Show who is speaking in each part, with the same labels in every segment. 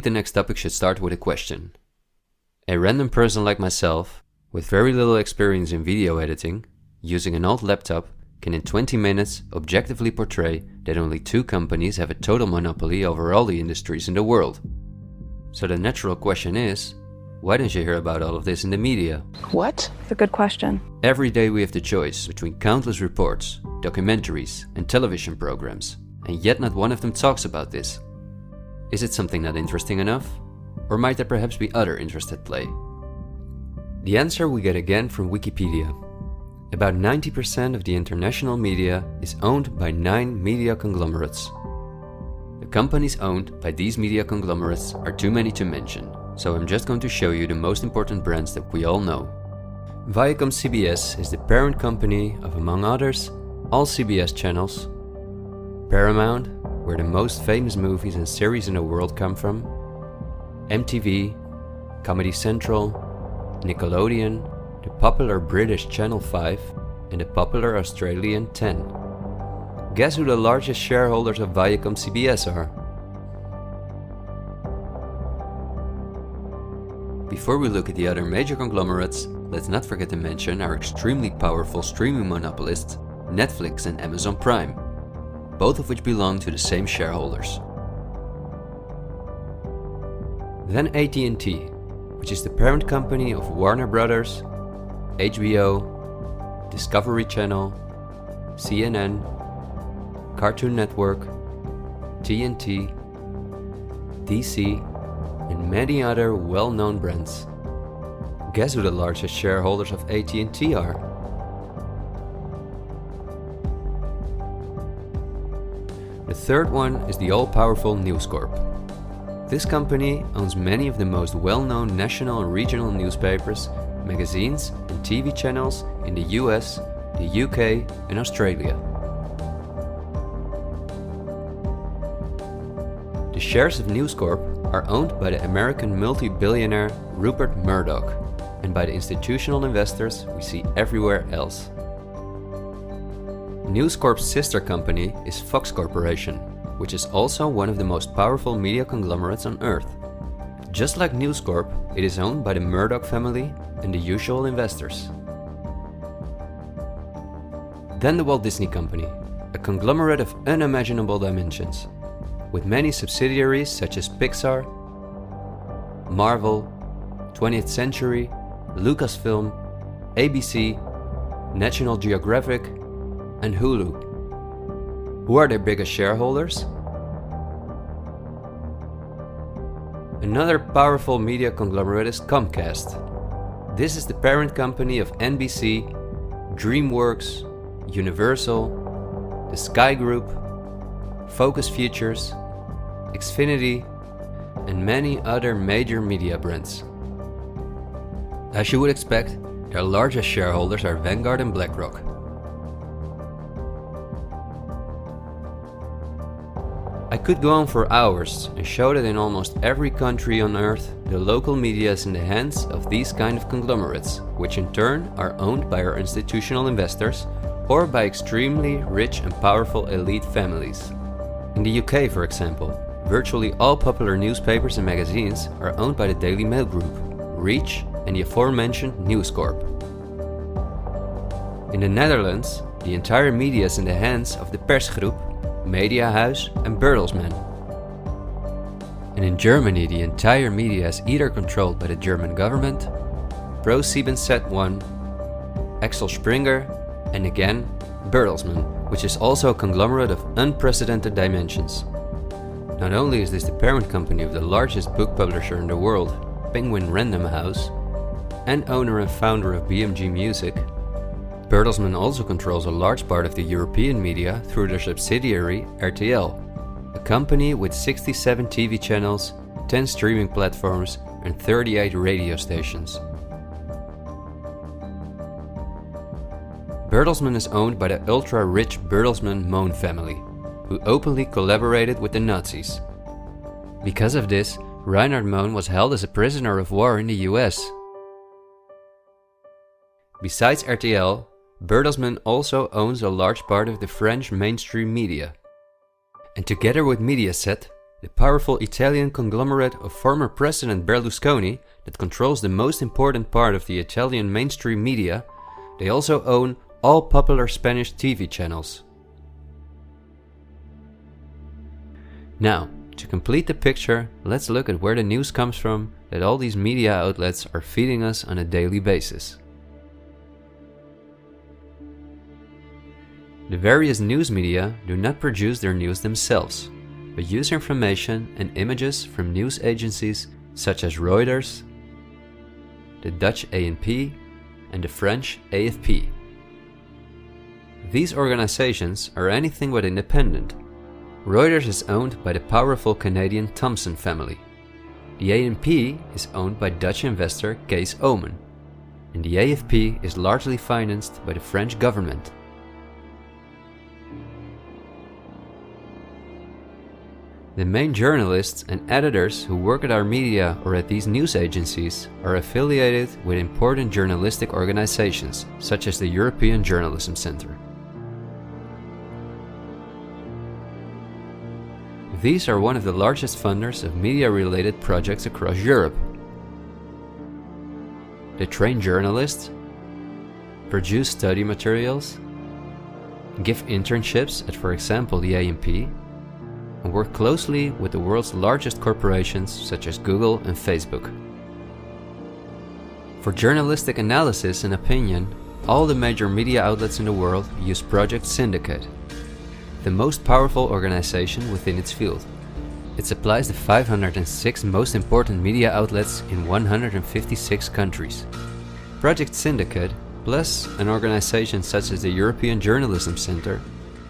Speaker 1: the next topic should start with a question. A random person like myself, with very little experience in video editing, using an old laptop, can in 20 minutes objectively portray that only 2 companies have a total monopoly over all the industries in the world. So the natural question is, why don't you hear about all of this in the media?
Speaker 2: What? It's a good question.
Speaker 1: Every day we have the choice between countless reports, documentaries and television programs, and yet not one of them talks about this. Is it something not interesting enough? Or might there perhaps be other interests at play? The answer we get again from Wikipedia. About 90% of the international media is owned by 9 media conglomerates. The companies owned by these media conglomerates are too many to mention, so I'm just going to show you the most important brands that we all know. Viacom CBS is the parent company of, among others, all CBS channels, Paramount, where the most famous movies and series in the world come from, MTV, Comedy Central, Nickelodeon, the popular British Channel 5 and the popular Australian 10. Guess who the largest shareholders of Viacom CBS are? Before we look at the other major conglomerates, let's not forget to mention our extremely powerful streaming monopolists, Netflix and Amazon Prime, both of which belong to the same shareholders. Then AT&T, which is the parent company of Warner Brothers, HBO, Discovery Channel, CNN, Cartoon Network, TNT, DC, and many other well-known brands. Guess who the largest shareholders of AT&T are? The third one is the all-powerful News Corp. This company owns many of the most well-known national and regional newspapers, magazines and TV channels in the US, the UK and Australia. The shares of News Corp are owned by the American multi-billionaire Rupert Murdoch and by the institutional investors we see everywhere else. News Corp's sister company is Fox Corporation, which is also one of the most powerful media conglomerates on Earth. Just like News Corp, it is owned by the Murdoch family and the usual investors. Then the Walt Disney Company, a conglomerate of unimaginable dimensions, with many subsidiaries such as Pixar, Marvel, 20th Century, Lucasfilm, ABC, National Geographic, and Hulu. Who are their biggest shareholders? Another powerful media conglomerate is Comcast. This is the parent company of NBC, DreamWorks, Universal, the Sky Group, Focus Features, Xfinity, and many other major media brands. As you would expect, their largest shareholders are Vanguard and BlackRock. I could go on for hours and show that in almost every country on Earth, the local media is in the hands of these kind of conglomerates, which in turn are owned by our institutional investors or by extremely rich and powerful elite families. In the UK, for example, virtually all popular newspapers and magazines are owned by the Daily Mail Group, Reach and the aforementioned News Corp. In the Netherlands, the entire media is in the hands of the Persgroep, Mediahuis and Bertelsmann. And in Germany, the entire media is either controlled by the German government, ProSiebenSat.1, Axel Springer, and again, Bertelsmann, which is also a conglomerate of unprecedented dimensions. Not only is this the parent company of the largest book publisher in the world, Penguin Random House, and owner and founder of BMG Music, Bertelsmann also controls a large part of the European media through their subsidiary RTL, a company with 67 TV channels, 10 streaming platforms and 38 radio stations. Bertelsmann is owned by the ultra-rich Bertelsmann-Mohn family, who openly collaborated with the Nazis. Because of this, Reinhard Mohn was held as a prisoner of war in the US. Besides RTL, Bertelsmann also owns a large part of the French mainstream media. And together with Mediaset, the powerful Italian conglomerate of former President Berlusconi that controls the most important part of the Italian mainstream media, they also own all popular Spanish TV channels. Now, to complete the picture, let's look at where the news comes from that all these media outlets are feeding us on a daily basis. The various news media do not produce their news themselves, but use information and images from news agencies such as Reuters, the Dutch ANP, and the French AFP. These organizations are anything but independent. Reuters is owned by the powerful Canadian Thomson family. The ANP is owned by Dutch investor Kees Omen, and the AFP is largely financed by the French government. The main journalists and editors who work at our media or at these news agencies are affiliated with important journalistic organizations, such as the European Journalism Centre. These are one of the largest funders of media-related projects across Europe. They train journalists, produce study materials, give internships at, for example, the ANP, and work closely with the world's largest corporations such as Google and Facebook. For journalistic analysis and opinion, all the major media outlets in the world use Project Syndicate, the most powerful organization within its field. It supplies the 506 most important media outlets in 156 countries. Project Syndicate, plus an organization such as the European Journalism Centre,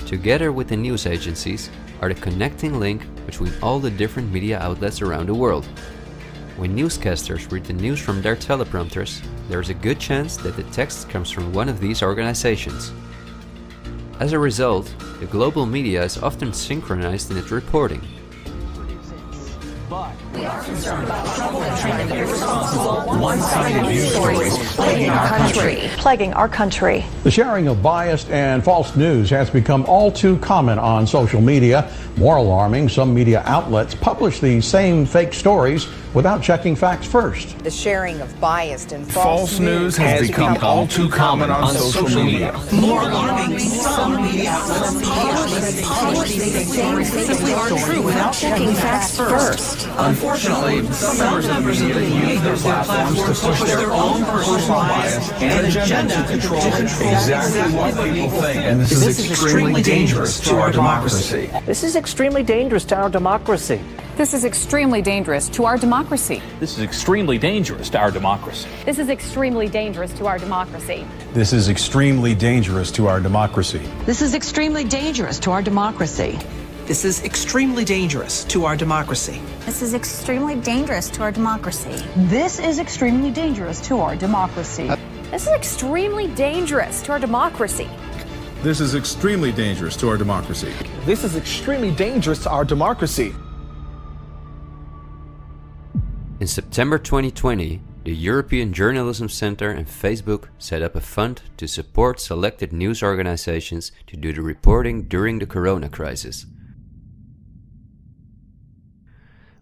Speaker 1: together with the news agencies, are the connecting link between all the different media outlets around the world. When newscasters read the news from their teleprompters, there is a good chance that the text comes from one of these organizations. As a result, the global media is often synchronized in its reporting.
Speaker 3: We are concerned about trouble and trend of irresponsible, one-sided news stories
Speaker 2: Plaguing our country.
Speaker 4: The sharing of biased and false news has become all too common on social media. More alarming, some media outlets publish these same fake stories without checking facts first.
Speaker 5: The sharing of biased and false
Speaker 6: news has become all too common on social media.
Speaker 3: More alarming, some media outlets publish these stories simply aren't true without checking facts first.
Speaker 6: Unfortunately, some members of the media use their platforms to push their own personal bias and agenda to control exactly what people think. And this is extremely dangerous to our democracy.
Speaker 7: This is extremely dangerous to our democracy.
Speaker 8: This is extremely dangerous to our democracy.
Speaker 9: This is extremely dangerous to our democracy.
Speaker 8: This is extremely dangerous to our democracy.
Speaker 10: This is extremely dangerous to our democracy.
Speaker 11: This is extremely dangerous to our democracy.
Speaker 3: This is extremely dangerous to our democracy.
Speaker 12: This is extremely dangerous to our democracy.
Speaker 11: This is extremely dangerous to our democracy.
Speaker 12: This is extremely dangerous to our democracy.
Speaker 10: This is extremely dangerous to our democracy.
Speaker 6: This is extremely dangerous to our democracy.
Speaker 1: In September 2020, the European Journalism Centre and Facebook set up a fund to support selected news organizations to do the reporting during the corona crisis.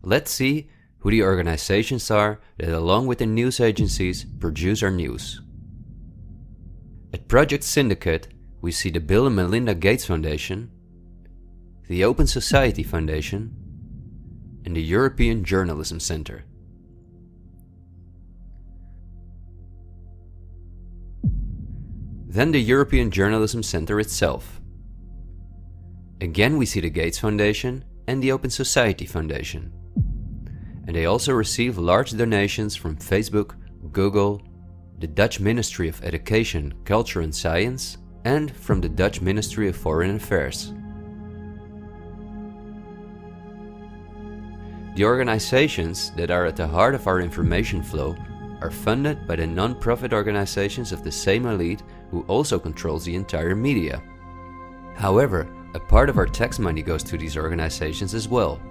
Speaker 1: Let's see who the organizations are that, along with the news agencies, produce our news. At Project Syndicate, we see the Bill and Melinda Gates Foundation, the Open Society Foundation, and the European Journalism Centre. Then the European Journalism Centre itself. Again we see the Gates Foundation and the Open Society Foundation. And they also receive large donations from Facebook, Google, the Dutch Ministry of Education, Culture and Science, and from the Dutch Ministry of Foreign Affairs. The organizations that are at the heart of our information flow are funded by the non-profit organizations of the same elite who also controls the entire media. However, a part of our tax money goes to these organizations as well.